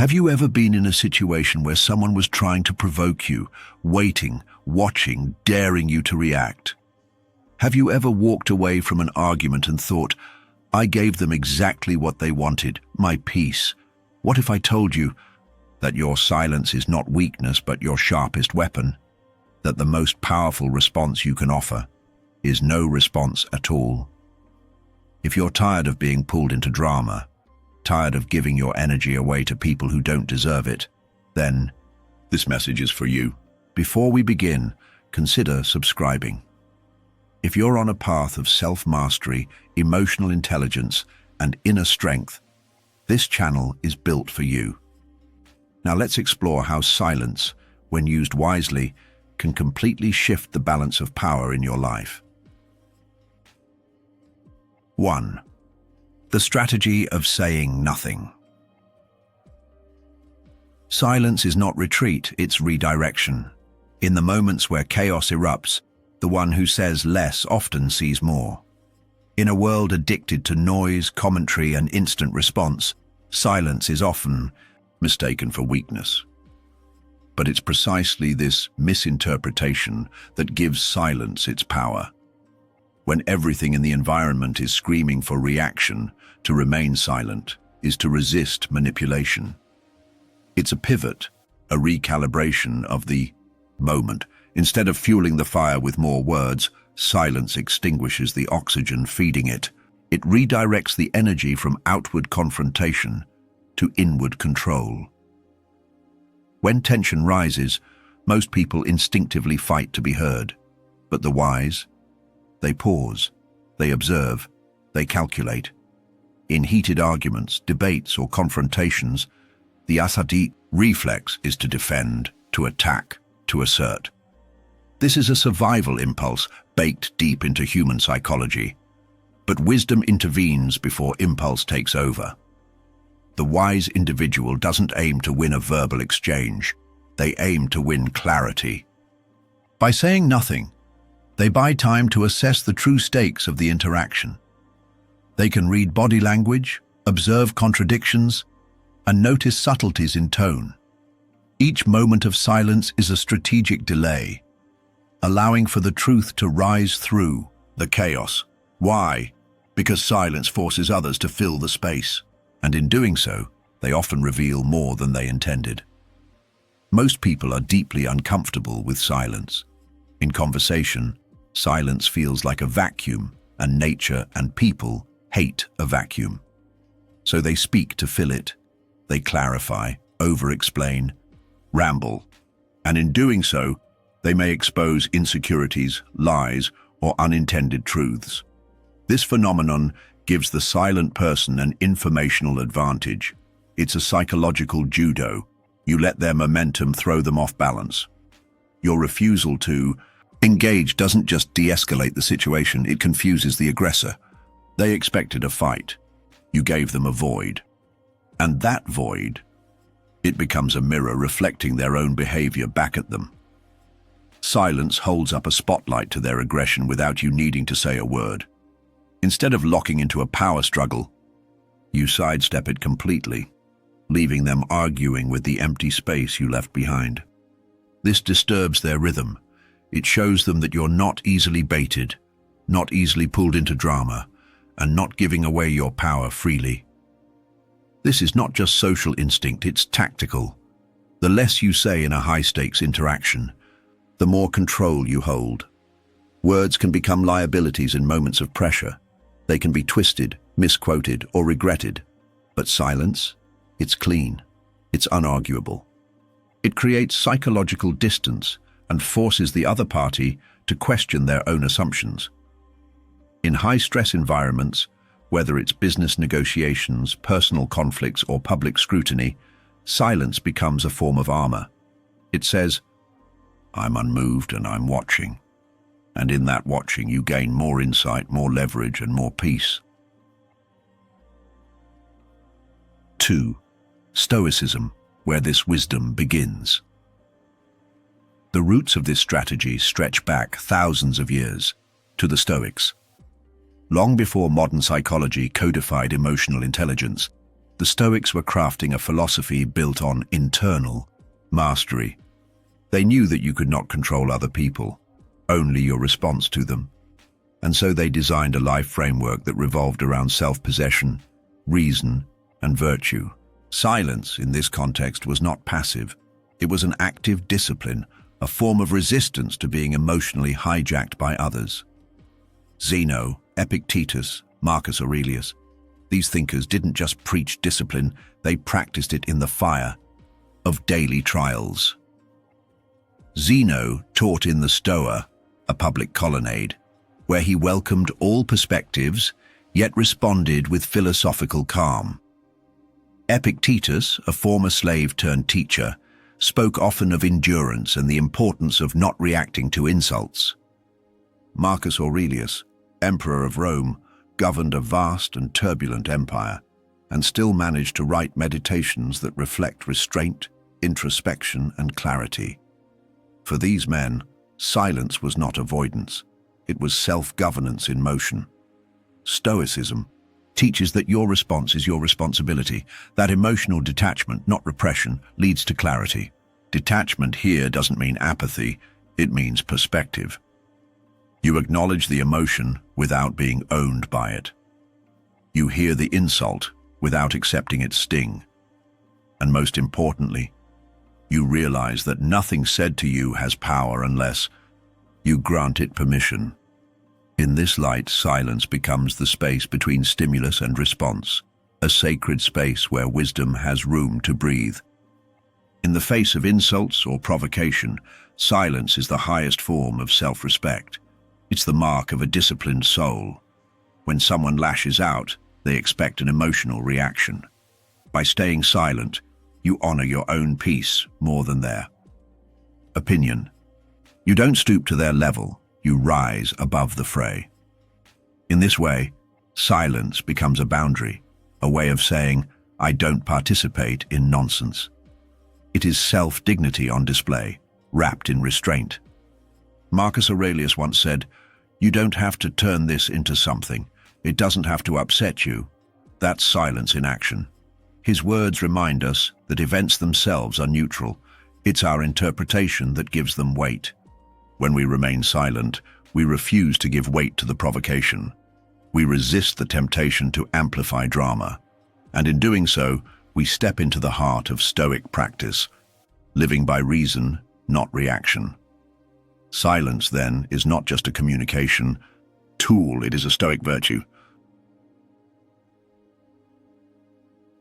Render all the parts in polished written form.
Have you ever been in a situation where someone was trying to provoke you, waiting, watching, daring you to react? Have you ever walked away from an argument and thought, I gave them exactly what they wanted, my peace? What if I told you that your silence is not weakness but your sharpest weapon? That the most powerful response you can offer is no response at all? If you're tired of being pulled into drama, tired of giving your energy away to people who don't deserve it, then this message is for you. Before we begin, consider subscribing. If you're on a path of self-mastery, emotional intelligence, and inner strength, this channel is built for you. Now let's explore how silence, when used wisely, can completely shift the balance of power in your life. 1. The strategy of saying nothing. Silence is not retreat, it's redirection. In the moments where chaos erupts, the one who says less often sees more. In a world addicted to noise, commentary, and instant response, silence is often mistaken for weakness. But it's precisely this misinterpretation that gives silence its power. When everything in the environment is screaming for reaction, to remain silent is to resist manipulation. It's a pivot, a recalibration of the moment. Instead of fueling the fire with more words, silence extinguishes the oxygen feeding it. It redirects the energy from outward confrontation to inward control. When tension rises, most people instinctively fight to be heard. But the wise, they pause, they observe, they calculate. In heated arguments, debates, or confrontations, the asadi reflex is to defend, to attack, to assert. This is a survival impulse baked deep into human psychology. But wisdom intervenes before impulse takes over. The wise individual doesn't aim to win a verbal exchange. They aim to win clarity. By saying nothing, they buy time to assess the true stakes of the interaction. They can read body language, observe contradictions, and notice subtleties in tone. Each moment of silence is a strategic delay, allowing for the truth to rise through the chaos. Why? Because silence forces others to fill the space, and in doing so, they often reveal more than they intended. Most people are deeply uncomfortable with silence. In conversation, silence feels like a vacuum, and nature and people hate a vacuum. So they speak to fill it. They clarify, over-explain, ramble. And in doing so, they may expose insecurities, lies, or unintended truths. This phenomenon gives the silent person an informational advantage. It's a psychological judo. You let their momentum throw them off balance. Your refusal to engage doesn't just de-escalate the situation, it confuses the aggressor. They expected a fight. You gave them a void. And that void, it becomes a mirror reflecting their own behavior back at them. Silence holds up a spotlight to their aggression without you needing to say a word. Instead of locking into a power struggle, you sidestep it completely, leaving them arguing with the empty space you left behind. This disturbs their rhythm. It shows them that you're not easily baited, not easily pulled into drama, and not giving away your power freely. This is not just social instinct, it's tactical. The less you say in a high-stakes interaction, the more control you hold. Words can become liabilities in moments of pressure. They can be twisted, misquoted, or regretted. But silence, it's clean, it's unarguable. It creates psychological distance and forces the other party to question their own assumptions. In high-stress environments, whether it's business negotiations, personal conflicts, or public scrutiny, silence becomes a form of armor. It says, I'm unmoved and I'm watching. And in that watching, you gain more insight, more leverage, and more peace. 2. Stoicism, where this wisdom begins. The roots of this strategy stretch back thousands of years to the Stoics. Long before modern psychology codified emotional intelligence, The Stoics were crafting a philosophy built on internal mastery. They knew that you could not control other people, only your response to them. And so they designed a life framework that revolved around self-possession, reason, and virtue. Silence, in this context, was not passive. It was an active discipline, a form of resistance to being emotionally hijacked by others. Zeno, Epictetus, Marcus Aurelius, these thinkers didn't just preach discipline, they practiced it in the fire of daily trials. Zeno taught in the Stoa, a public colonnade, where he welcomed all perspectives, yet responded with philosophical calm. Epictetus, a former slave-turned-teacher, spoke often of endurance and the importance of not reacting to insults. Marcus Aurelius, emperor of Rome, governed a vast and turbulent empire, and still managed to write meditations that reflect restraint, introspection, and clarity. For these men, silence was not avoidance. It was self-governance in motion. Stoicism teaches that your response is your responsibility, that emotional detachment, not repression, leads to clarity. Detachment here doesn't mean apathy, it means perspective. You acknowledge the emotion without being owned by it. You hear the insult without accepting its sting. And most importantly, you realize that nothing said to you has power unless you grant it permission. In this light, silence becomes the space between stimulus and response, a sacred space where wisdom has room to breathe. In the face of insults or provocation, silence is the highest form of self-respect. It's the mark of a disciplined soul. When someone lashes out, they expect an emotional reaction. By staying silent, you honor your own peace more than their opinion. You don't stoop to their level, you rise above the fray. In this way, silence becomes a boundary, a way of saying, I don't participate in nonsense. It is self-dignity on display, wrapped in restraint. Marcus Aurelius once said, you don't have to turn this into something. It doesn't have to upset you. That's silence in action. His words remind us that events themselves are neutral. It's our interpretation that gives them weight. When we remain silent, we refuse to give weight to the provocation. We resist the temptation to amplify drama. And in doing so, we step into the heart of Stoic practice, living by reason, not reaction. Silence, then, is not just a communication tool, it is a Stoic virtue.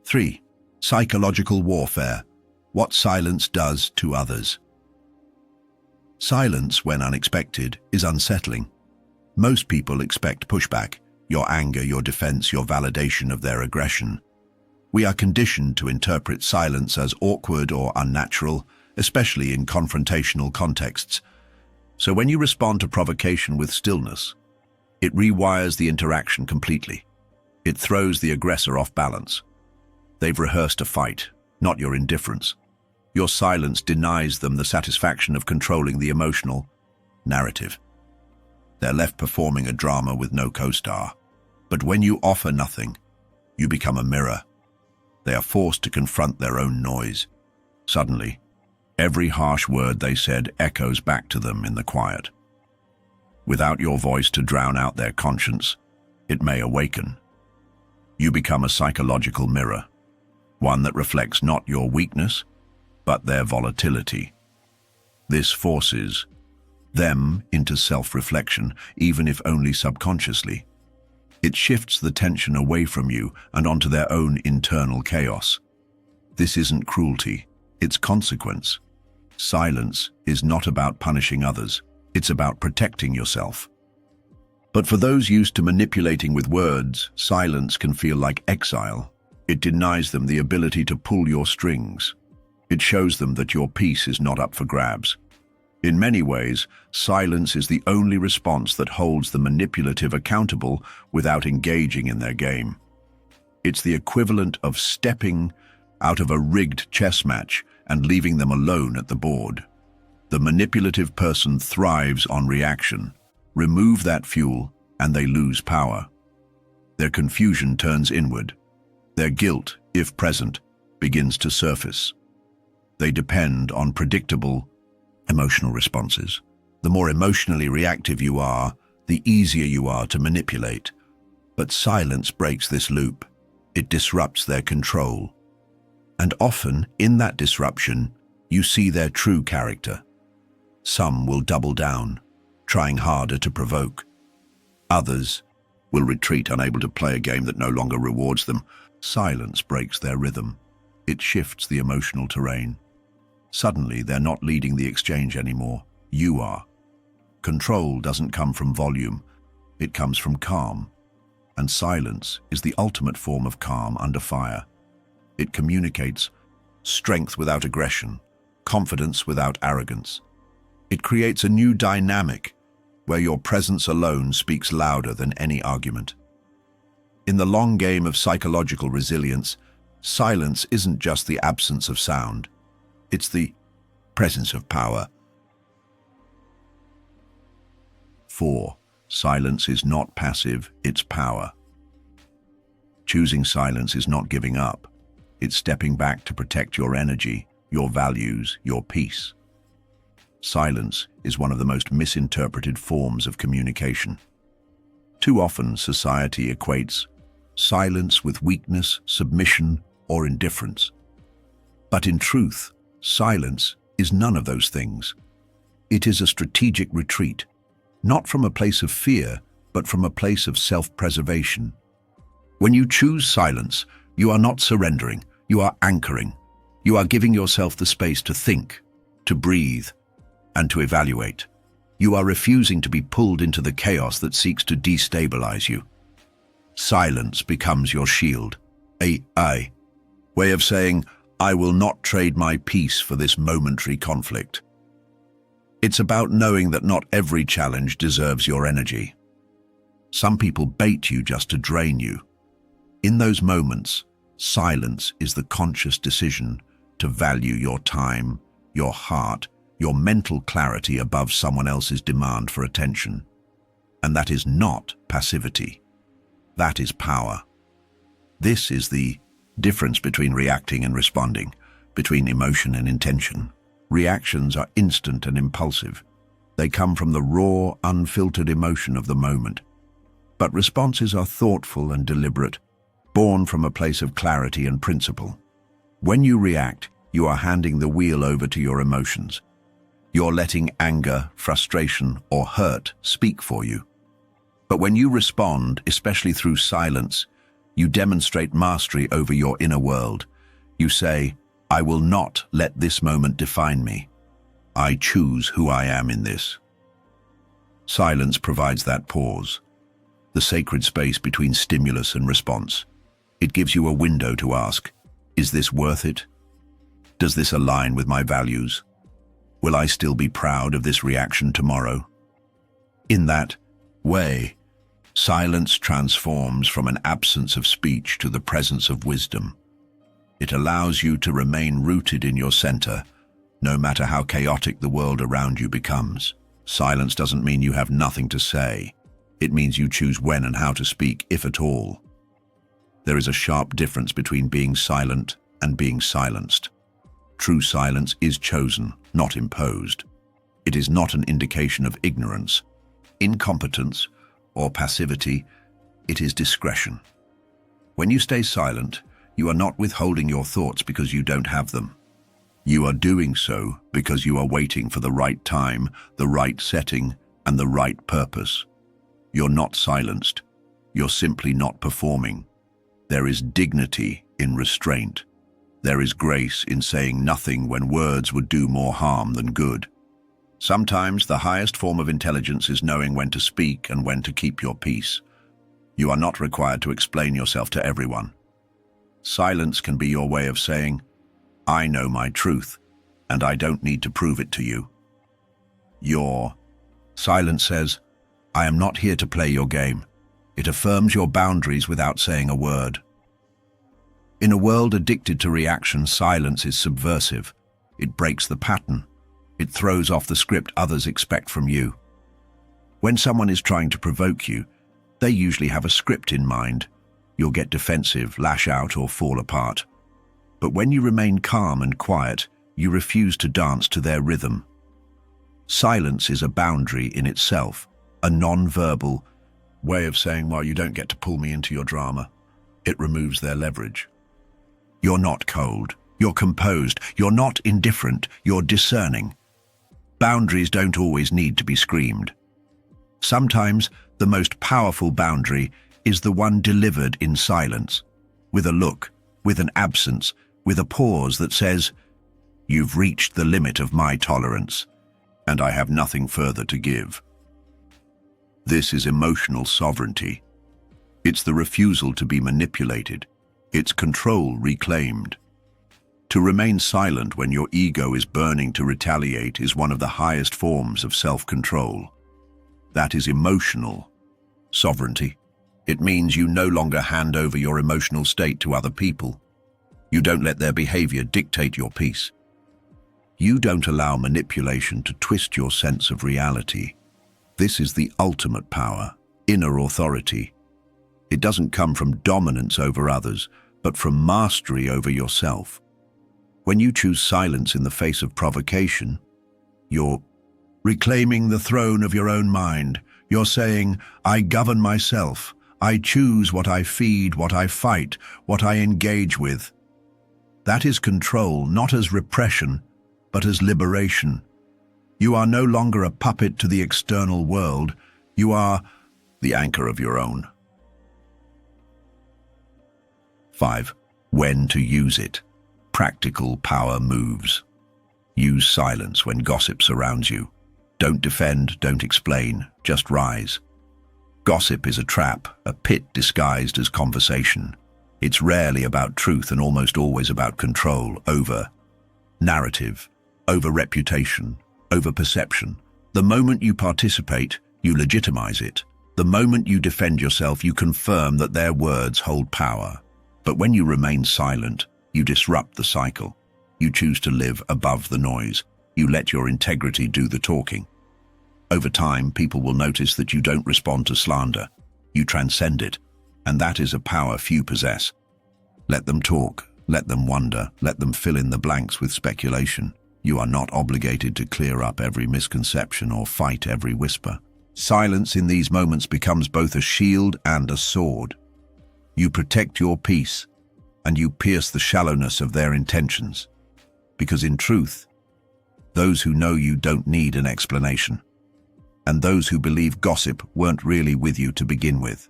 3. Psychological warfare. What silence does to others. Silence, when unexpected, is unsettling. Most people expect pushback, your anger, your defense, your validation of their aggression. We are conditioned to interpret silence as awkward or unnatural, especially in confrontational contexts. So when you respond to provocation with stillness, it rewires the interaction completely. It throws the aggressor off balance. They've rehearsed a fight, not your indifference. Your silence denies them the satisfaction of controlling the emotional narrative. They're left performing a drama with no co-star. But when you offer nothing, you become a mirror. They are forced to confront their own noise. Suddenly, every harsh word they said echoes back to them in the quiet. Without your voice to drown out their conscience, it may awaken. You become a psychological mirror, one that reflects not your weakness, but their volatility. This forces them into self-reflection, even if only subconsciously. It shifts the tension away from you and onto their own internal chaos. This isn't cruelty, it's consequence. Silence is not about punishing others, it's about protecting yourself. But for those used to manipulating with words, silence can feel like exile. It denies them the ability to pull your strings. It shows them that your peace is not up for grabs. In many ways, silence is the only response that holds the manipulative accountable without engaging in their game. It's the equivalent of stepping out of a rigged chess match and leaving them alone at the board. The manipulative person thrives on reaction. Remove that fuel, and they lose power. Their confusion turns inward. Their guilt if present, begins to surface. They depend on predictable emotional responses. The more emotionally reactive you are, the easier you are to manipulate. But silence breaks this loop. It disrupts their control. And often, in that disruption, you see their true character. Some will double down, trying harder to provoke. Others will retreat, unable to play a game that no longer rewards them. Silence breaks their rhythm. It shifts the emotional terrain. Suddenly, they're not leading the exchange anymore. You are. Control doesn't come from volume. It comes from calm. And silence is the ultimate form of calm under fire. It communicates strength without aggression, confidence without arrogance. It creates a new dynamic where your presence alone speaks louder than any argument. In the long game of psychological resilience, silence isn't just the absence of sound. It's the presence of power. 4. Silence is not passive, it's power. Choosing silence is not giving up. It's stepping back to protect your energy, your values, your peace. Silence is one of the most misinterpreted forms of communication. Too often, society equates silence with weakness, submission, or indifference. But in truth, silence is none of those things. It is a strategic retreat, not from a place of fear, but from a place of self-preservation. When you choose silence, you are not surrendering, you are anchoring. You are giving yourself the space to think, to breathe, and to evaluate. You are refusing to be pulled into the chaos that seeks to destabilize you. Silence becomes your shield, a way of saying, I will not trade my peace for this momentary conflict. It's about knowing that not every challenge deserves your energy. Some people bait you just to drain you. In those moments, silence is the conscious decision to value your time, your heart, your mental clarity above someone else's demand for attention. And that is not passivity. That is power. This is the difference between reacting and responding, between emotion and intention. Reactions are instant and impulsive. They come from the raw, unfiltered emotion of the moment. But responses are thoughtful and deliberate, born from a place of clarity and principle. When you react, you are handing the wheel over to your emotions. You're letting anger, frustration, or hurt speak for you. But when you respond, especially through silence, you demonstrate mastery over your inner world. You say, I will not let this moment define me. I choose who I am in this. Silence provides that pause, the sacred space between stimulus and response. It gives you a window to ask, is this worth it? Does this align with my values? Will I still be proud of this reaction tomorrow? In that way, silence transforms from an absence of speech to the presence of wisdom. It allows you to remain rooted in your center, no matter how chaotic the world around you becomes. Silence doesn't mean you have nothing to say. It means you choose when and how to speak, if at all. There is a sharp difference between being silent and being silenced. True silence is chosen, not imposed. It is not an indication of ignorance, incompetence, or passivity. It is discretion. When you stay silent, you are not withholding your thoughts because you don't have them. You are doing so because you are waiting for the right time, the right setting, and the right purpose. You're not silenced. You're simply not performing. There is dignity in restraint. There is grace in saying nothing when words would do more harm than good. Sometimes the highest form of intelligence is knowing when to speak and when to keep your peace. You are not required to explain yourself to everyone. Silence can be your way of saying, I know my truth, and I don't need to prove it to you. Your silence says, I am not here to play your game. It affirms your boundaries without saying a word. In a world addicted to reaction, silence is subversive. It breaks the pattern. It throws off the script others expect from you. When someone is trying to provoke you, they usually have a script in mind. you'll get defensive, lash out, or fall apart. But when you remain calm and quiet, you refuse to dance to their rhythm. Silence is a boundary in itself, a non-verbal way of saying, well, you don't get to pull me into your drama. It removes their leverage. You're not cold, you're composed, you're not indifferent, you're discerning. Boundaries don't always need to be screamed. Sometimes the most powerful boundary is the one delivered in silence, with a look, with an absence, with a pause that says, "You've reached the limit of my tolerance, and I have nothing further to give." This is emotional sovereignty. It's the refusal to be manipulated. It's control reclaimed. To remain silent when your ego is burning to retaliate is one of the highest forms of self-control. That is emotional sovereignty. It means you no longer hand over your emotional state to other people. You don't let their behavior dictate your peace. You don't allow manipulation to twist your sense of reality. This is the ultimate power, inner authority. It doesn't come from dominance over others, but from mastery over yourself. When you choose silence in the face of provocation, you're reclaiming the throne of your own mind. You're saying, I govern myself. I choose what I feed, what I fight, what I engage with. That is control, not as repression, but as liberation. You are no longer a puppet to the external world. You are the anchor of your own. 5. When to use it. Practical power moves. Use silence when gossip surrounds you. Don't defend, don't explain, just rise. Gossip is a trap, a pit disguised as conversation. It's rarely about truth and almost always about control over narrative, over reputation, over perception. The moment you participate, you legitimize it. The moment you defend yourself, you confirm that their words hold power. But when you remain silent, you disrupt the cycle. You choose to live above the noise. You let your integrity do the talking. Over time, people will notice that you don't respond to slander. You transcend it, and that is a power few possess. Let them talk, let them wonder, let them fill in the blanks with speculation. You are not obligated to clear up every misconception or fight every whisper. Silence in these moments becomes both a shield and a sword. You protect your peace, and you pierce the shallowness of their intentions. Because in truth, those who know you don't need an explanation. And those who believe gossip weren't really with you to begin with.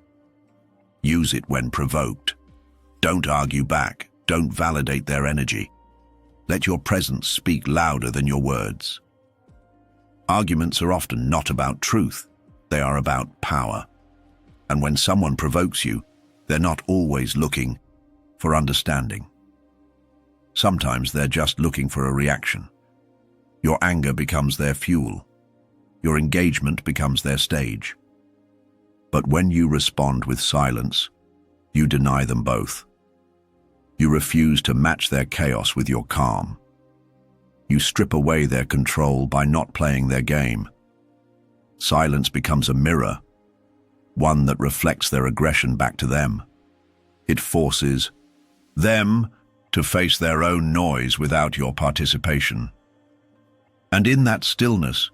Use it when provoked. Don't argue back. Don't validate their energy. Let your presence speak louder than your words. Arguments are often not about truth. They are about power. And when someone provokes you, they're not always looking for understanding. Sometimes they're just looking for a reaction. Your anger becomes their fuel. Your engagement becomes their stage. But when you respond with silence, you deny them both. You refuse to match their chaos with your calm. You strip away their control by not playing their game. Silence becomes a mirror, one that reflects their aggression back to them. It forces them to face their own noise without your participation. And in that stillness,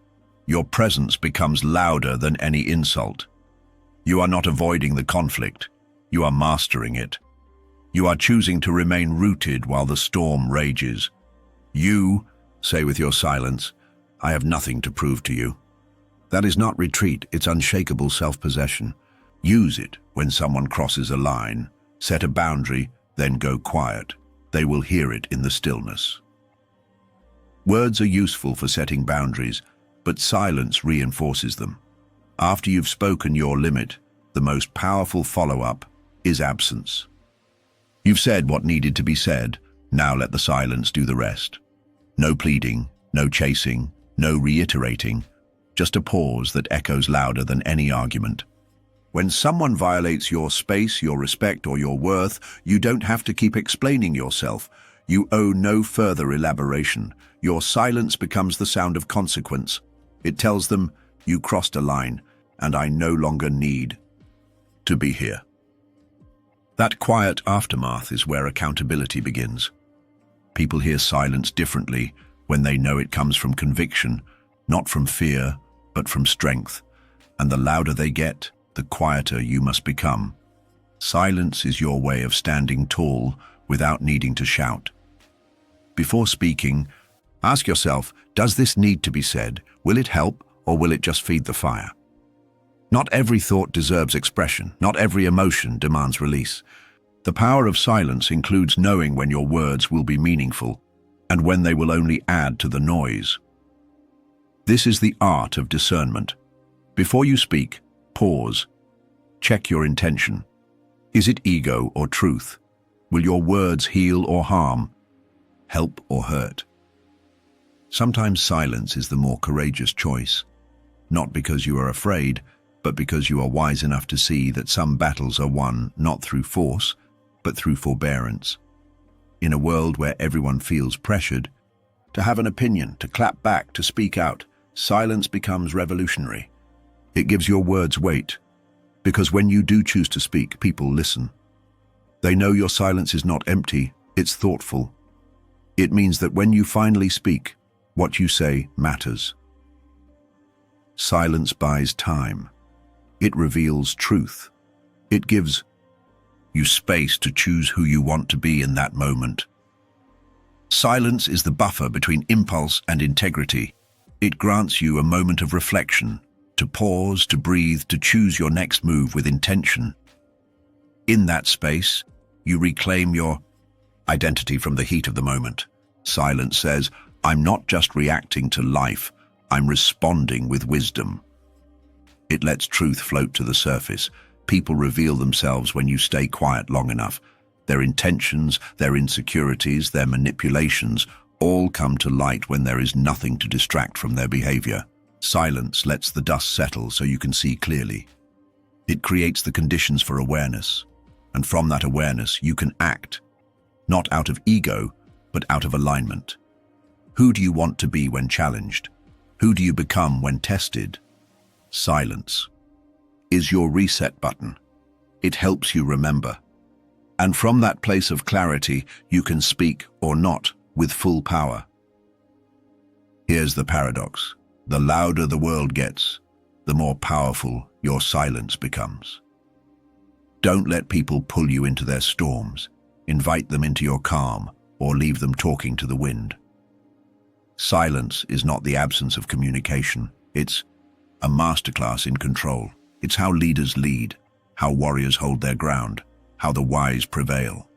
your presence becomes louder than any insult. You are not avoiding the conflict, you are mastering it. You are choosing to remain rooted while the storm rages. You say with your silence, I have nothing to prove to you. That is not retreat, it's unshakable self-possession. Use it when someone crosses a line. Set a boundary, then go quiet. They will hear it in the stillness. Words are useful for setting boundaries, but silence reinforces them. After you've spoken your limit, the most powerful follow-up is absence. You've said what needed to be said, now let the silence do the rest. No pleading, no chasing, no reiterating, just a pause that echoes louder than any argument. When someone violates your space, your respect, or your worth, you don't have to keep explaining yourself. You owe no further elaboration. Your silence becomes the sound of consequence. It tells them, you crossed a line, and I no longer need to be here. That quiet aftermath is where accountability begins. People hear silence differently when they know it comes from conviction, not from fear, but from strength. And the louder they get, the quieter you must become. Silence is your way of standing tall without needing to shout. Before speaking, ask yourself, does this need to be said? Will it help, or will it just feed the fire? Not every thought deserves expression. Not every emotion demands release. The power of silence includes knowing when your words will be meaningful and when they will only add to the noise. This is the art of discernment. Before you speak, pause. Check your intention. Is it ego or truth? Will your words heal or harm? Help or hurt? Sometimes silence is the more courageous choice, not because you are afraid, but because you are wise enough to see that some battles are won not through force, but through forbearance. In a world where everyone feels pressured, to have an opinion, to clap back, to speak out, silence becomes revolutionary. It gives your words weight, because when you do choose to speak, people listen. They know your silence is not empty, it's thoughtful. It means that when you finally speak, what you say matters. Silence buys time. It reveals truth. It gives you space to choose who you want to be in that moment. Silence is the buffer between impulse and integrity. It grants you a moment of reflection, to pause, to breathe, to choose your next move with intention. In that space, you reclaim your identity from the heat of the moment. Silence says, I'm not just reacting to life, I'm responding with wisdom. It lets truth float to the surface. People reveal themselves when you stay quiet long enough. Their intentions, their insecurities, their manipulations, all come to light when there is nothing to distract from their behavior. Silence lets the dust settle so you can see clearly. It creates the conditions for awareness, and from that awareness you can act, not out of ego, but out of alignment. Who do you want to be when challenged? Who do you become when tested? Silence is your reset button. It helps you remember. And from that place of clarity, you can speak or not with full power. Here's the paradox. The louder the world gets, the more powerful your silence becomes. Don't let people pull you into their storms. Invite them into your calm, or leave them talking to the wind. Silence is not the absence of communication. It's a masterclass in control. It's how leaders lead, how warriors hold their ground, how the wise prevail.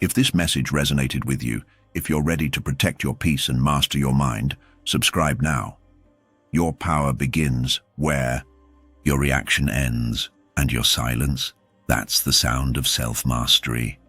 If this message resonated with you, if you're ready to protect your peace and master your mind, subscribe now. Your power begins where your reaction ends, and your silence, that's the sound of self-mastery.